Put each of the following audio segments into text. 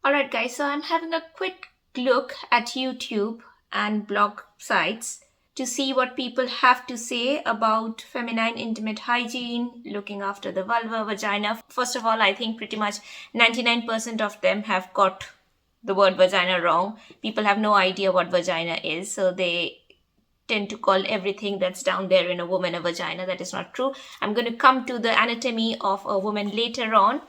Alright guys, so I'm having a quick look at YouTube and blog sites to see what people have to say about feminine intimate hygiene, looking after the vulva, vagina. First of all, I think pretty much 99% of them have got the word vagina wrong. People have no idea what vagina is, so they tend to call everything that's down there in a woman a vagina. That is not true. I'm going to come to the anatomy of a woman later on,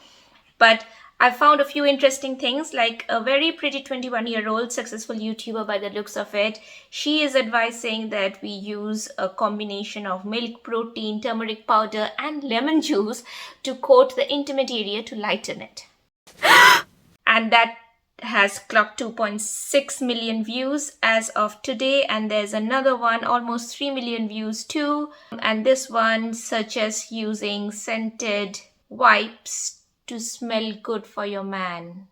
but I found a few interesting things, like a very pretty 21-year-old successful YouTuber by the looks of it. She is advising that we use a combination of milk, protein, turmeric powder and lemon juice to coat the intimate area to lighten it. And that has clocked 2.6 million views as of today, and there's another one almost 3 million views too, and this one suggests using scented wipes to smell good for your man.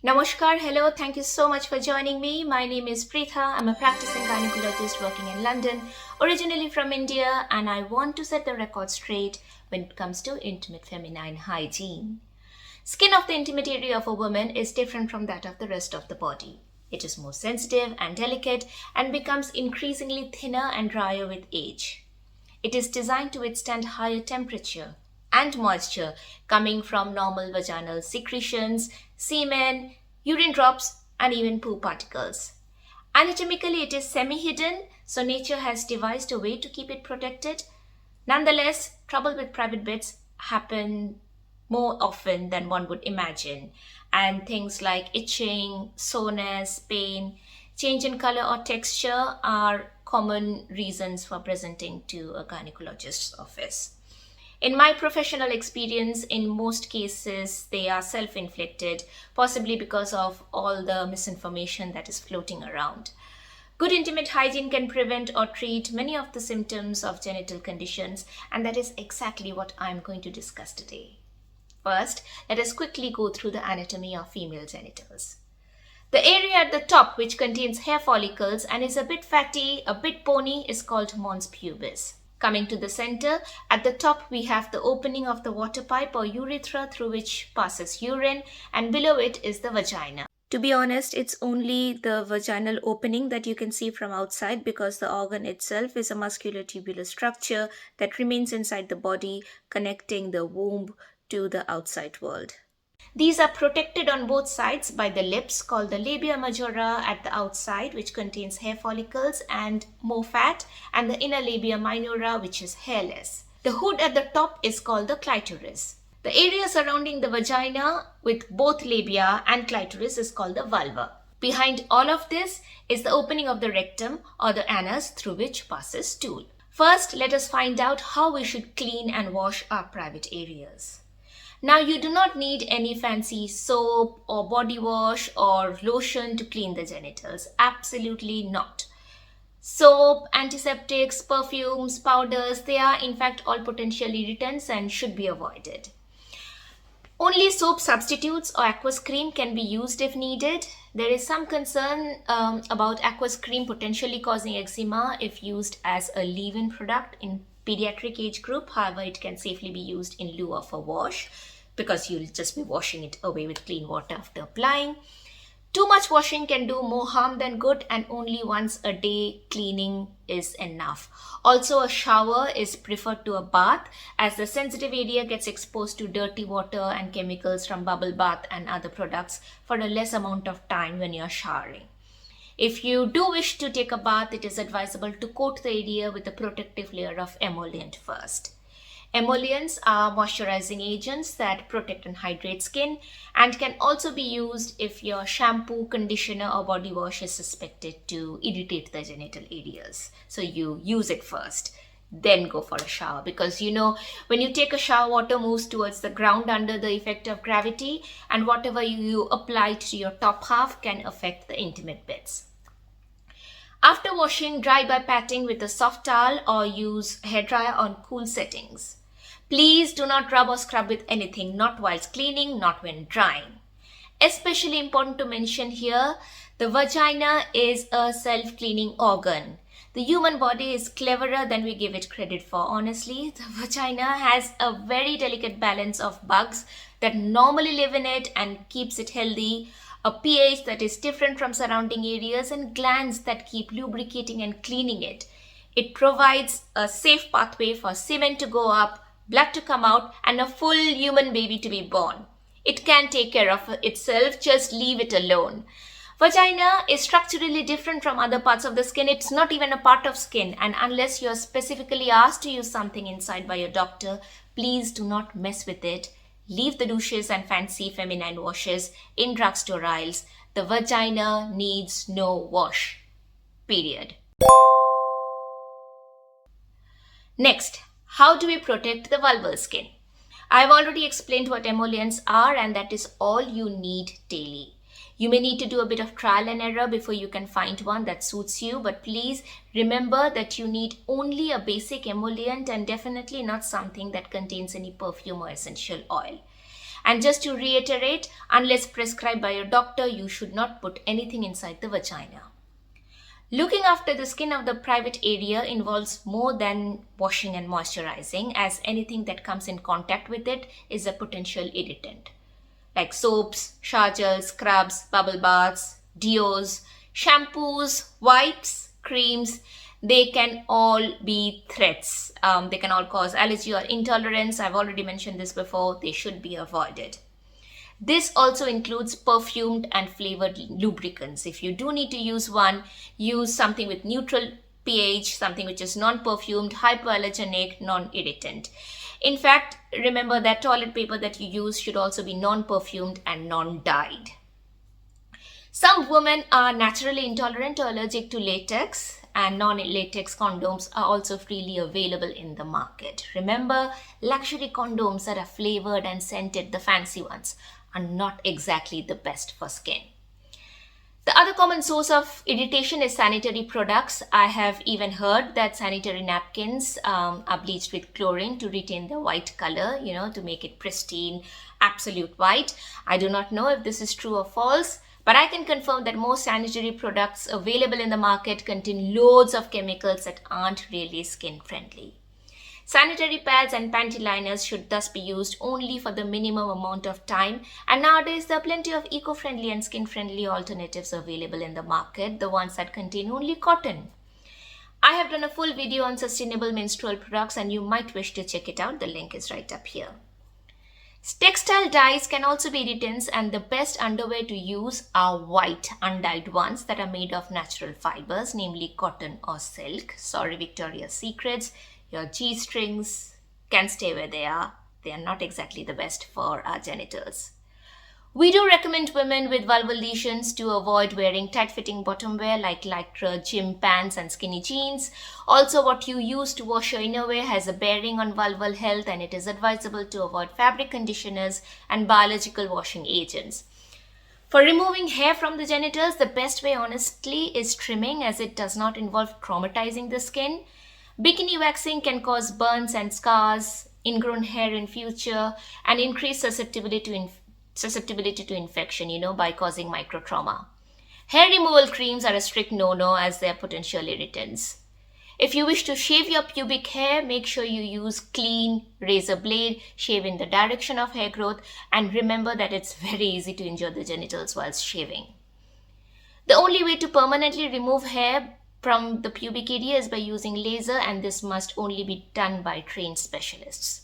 Namaskar, hello, thank you so much for joining me. My name is Pritha. I'm a practicing gynecologist working in London, originally from India, and I want to set the record straight when it comes to intimate feminine hygiene. Skin of the intimate area of a woman is different from that of the rest of the body. It is more sensitive and delicate and becomes increasingly thinner and drier with age. It is designed to withstand higher temperature and moisture coming from normal vaginal secretions, semen, urine drops, and even poo particles. Anatomically, it is semi-hidden, so nature has devised a way to keep it protected. Nonetheless, trouble with private bits happen more often than one would imagine, and things like itching, soreness, pain, change in color or texture are common reasons for presenting to a gynecologist's office. In my professional experience, in most cases, they are self-inflicted, possibly because of all the misinformation that is floating around. Good intimate hygiene can prevent or treat many of the symptoms of genital conditions, and that is exactly what I'm going to discuss today. First, let us quickly go through the anatomy of female genitals. The area at the top, which contains hair follicles and is a bit fatty, a bit bony, is called mons pubis. Coming to the center, at the top we have the opening of the water pipe or urethra through which passes urine, and below it is the vagina. To be honest, it's only the vaginal opening that you can see from outside, because the organ itself is a muscular tubular structure that remains inside the body, connecting the womb to the outside world. These are protected on both sides by the lips, called the labia majora at the outside, which contains hair follicles and more fat, and the inner labia minora, which is hairless. The hood at the top is called the clitoris. The area surrounding the vagina with both labia and clitoris is called the vulva. Behind all of this is the opening of the rectum or the anus through which passes stool. First, let us find out how we should clean and wash our private areas. Now, you do not need any fancy soap or body wash or lotion to clean the genitals. Absolutely not. Soap, antiseptics, perfumes, powders, they are in fact all potentially irritants and should be avoided. Only soap substitutes or aqueous cream can be used if needed. There is some concern about aqueous cream potentially causing eczema if used as a leave-in product in pediatric age group. However, it can safely be used in lieu of a wash, because you'll just be washing it away with clean water after applying. Too much washing can do more harm than good, and only once a day cleaning is enough. Also, a shower is preferred to a bath, as the sensitive area gets exposed to dirty water and chemicals from bubble bath and other products for a less amount of time when you're showering. If you do wish to take a bath, it is advisable to coat the area with a protective layer of emollient first. Emollients are moisturizing agents that protect and hydrate skin, and can also be used if your shampoo, conditioner or body wash is suspected to irritate the genital areas. So you use it first, then go for a shower, because when you take a shower, water moves towards the ground under the effect of gravity, and whatever you apply to your top half can affect the intimate bits. After washing, dry by patting with a soft towel or use hairdryer on cool settings. Please do not rub or scrub with anything, not whilst cleaning, not when drying. Especially important to mention here, the vagina is a self-cleaning organ. The human body is cleverer than we give it credit for. Honestly, the vagina has a very delicate balance of bugs that normally live in it and keeps it healthy, a pH that is different from surrounding areas, and glands that keep lubricating and cleaning it. It provides a safe pathway for semen to go up, blood to come out, and a full human baby to be born. It can take care of itself, just leave it alone. Vagina is structurally different from other parts of the skin. It's not even a part of skin, and unless you're specifically asked to use something inside by your doctor, please do not mess with it. Leave the douches and fancy feminine washes in drugstore aisles. The vagina needs no wash. Period. Next, how do we protect the vulval skin? I've already explained what emollients are, and that is all you need daily. You may need to do a bit of trial and error before you can find one that suits you, but please remember that you need only a basic emollient and definitely not something that contains any perfume or essential oil. And just to reiterate, unless prescribed by your doctor, you should not put anything inside the vagina. Looking after the skin of the private area involves more than washing and moisturizing, as anything that comes in contact with it is a potential irritant. Like soaps, shower gels, scrubs, bubble baths, deos, shampoos, wipes, creams, they can all be threats. They can all cause allergy or intolerance. I've already mentioned this before. They should be avoided. This also includes perfumed and flavored lubricants. If you do need to use one, use something with neutral pH, something which is non-perfumed, hypoallergenic, non-irritant. In fact, remember that toilet paper that you use should also be non-perfumed and non-dyed. Some women are naturally intolerant or allergic to latex, and non-latex condoms are also freely available in the market. Remember, luxury condoms that are flavored and scented, the fancy ones, are not exactly the best for skin. The other common source of irritation is sanitary products. I have even heard that sanitary napkins are bleached with chlorine to retain the white color, to make it pristine, absolute white. I do not know if this is true or false, but I can confirm that most sanitary products available in the market contain loads of chemicals that aren't really skin friendly. Sanitary pads and panty liners should thus be used only for the minimum amount of time, and nowadays there are plenty of eco-friendly and skin-friendly alternatives available in the market, the ones that contain only cotton. I have done a full video on sustainable menstrual products and you might wish to check it out. The link is right up here. Textile dyes can also be irritants, and the best underwear to use are white, undyed ones that are made of natural fibers, namely cotton or silk. Sorry, Victoria's Secrets. Your G-strings can stay where they are. They are not exactly the best for our genitals. We do recommend women with vulval lesions to avoid wearing tight-fitting bottom wear like lycra, gym pants and skinny jeans. Also, what you use to wash your innerwear has a bearing on vulval health, and it is advisable to avoid fabric conditioners and biological washing agents. For removing hair from the genitals, the best way honestly is trimming, as it does not involve traumatizing the skin. Bikini waxing can cause burns and scars, ingrown hair in future, and increase susceptibility to infection, by causing microtrauma. Hair removal creams are a strict no-no, as they are potential irritants. If you wish to shave your pubic hair, make sure you use clean razor blade, shave in the direction of hair growth, and remember that it's very easy to injure the genitals whilst shaving. The only way to permanently remove hair from the pubic area is by using laser, and this must only be done by trained specialists.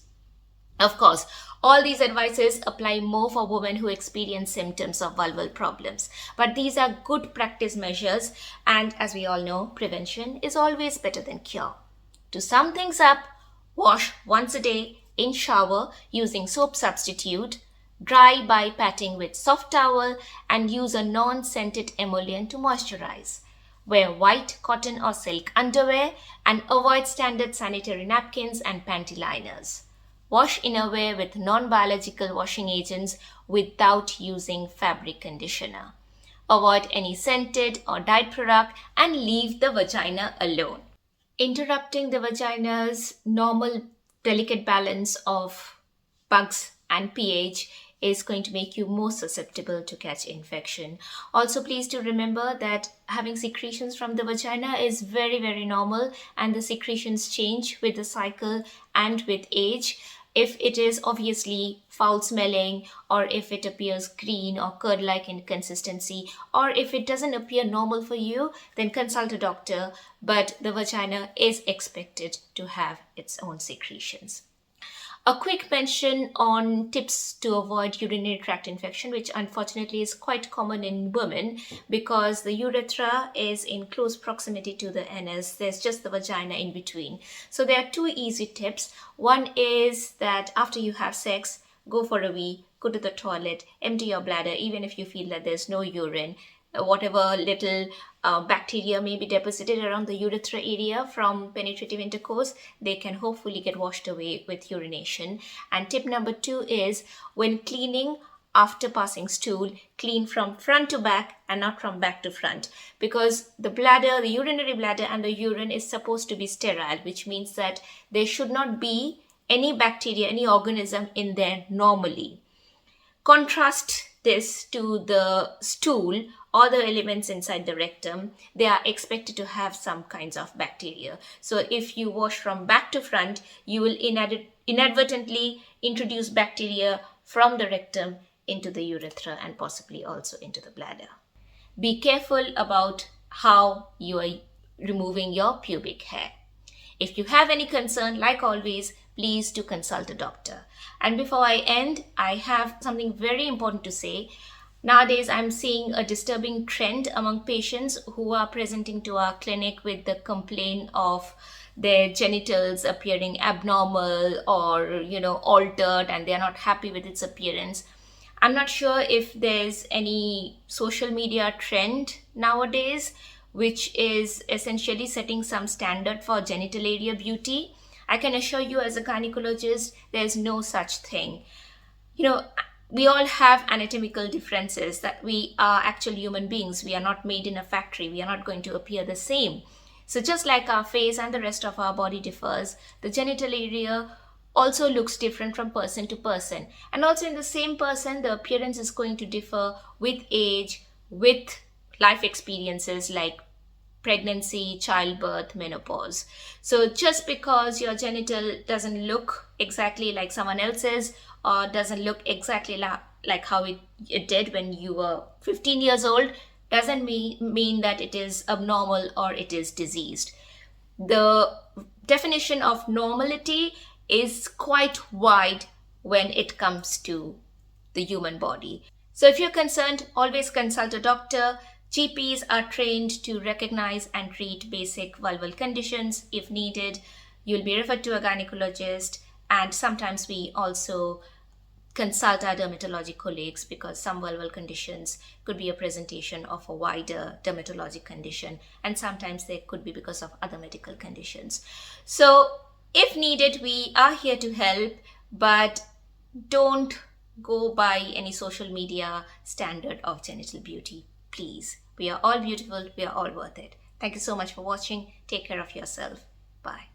Of course, all these advices apply more for women who experience symptoms of vulval problems, but these are good practice measures, and as we all know, prevention is always better than cure. To sum things up, wash once a day in shower using soap substitute, dry by patting with soft towel, and use a non-scented emollient to moisturize. Wear white, cotton or silk underwear and avoid standard sanitary napkins and panty liners. Wash innerwear with non-biological washing agents without using fabric conditioner. Avoid any scented or dyed product and leave the vagina alone. Interrupting the vagina's normal delicate balance of bugs and pH is going to make you more susceptible to catch infection. Also, please do remember that having secretions from the vagina is very, very normal, and the secretions change with the cycle and with age. If it is obviously foul smelling, or if it appears green or curd-like in consistency, or if it doesn't appear normal for you, then consult a doctor. But the vagina is expected to have its own secretions. A quick mention on tips to avoid urinary tract infection, which unfortunately is quite common in women because the urethra is in close proximity to the anus. There's just the vagina in between. So there are two easy tips. One is that after you have sex, go for a wee, go to the toilet, empty your bladder, even if you feel that there's no urine. Whatever little bacteria may be deposited around the urethra area from penetrative intercourse, they can hopefully get washed away with urination. And tip number 2 is, when cleaning after passing stool, clean from front to back and not from back to front, because the bladder, the urinary bladder and the urine is supposed to be sterile, which means that there should not be any bacteria, any organism in there normally. Contrast this to the stool or the elements inside the rectum. They are expected to have some kinds of bacteria. So if you wash from back to front, you will inadvertently introduce bacteria from the rectum into the urethra and possibly also into the bladder. Be careful about how you are removing your pubic hair. If you have any concern, like always, please do consult a doctor. And before I end, I have something very important to say. Nowadays, I'm seeing a disturbing trend among patients who are presenting to our clinic with the complaint of their genitals appearing abnormal or, altered, and they're not happy with its appearance. I'm not sure if there's any social media trend nowadays which is essentially setting some standard for genital area beauty. I can assure you, as a gynecologist, there's no such thing. We all have anatomical differences, that we are actual human beings. We are not made in a factory. We are not going to appear the same. So just like our face and the rest of our body differs, the genital area also looks different from person to person. And also in the same person, the appearance is going to differ with age, with life experiences like pregnancy, childbirth, menopause. So just because your genital doesn't look exactly like someone else's, or doesn't look exactly like how it did when you were 15 years old, doesn't mean that it is abnormal or it is diseased. The definition of normality is quite wide when it comes to the human body. So if you're concerned, always consult a doctor. GPs are trained to recognize and treat basic vulval conditions. If needed, you'll be referred to a gynecologist, and sometimes we also consult our dermatology colleagues because some vulval conditions could be a presentation of a wider dermatologic condition, and sometimes they could be because of other medical conditions. So if needed, we are here to help, but don't go by any social media standard of genital beauty, please. We are all beautiful. We are all worth it. Thank you so much for watching. Take care of yourself. Bye.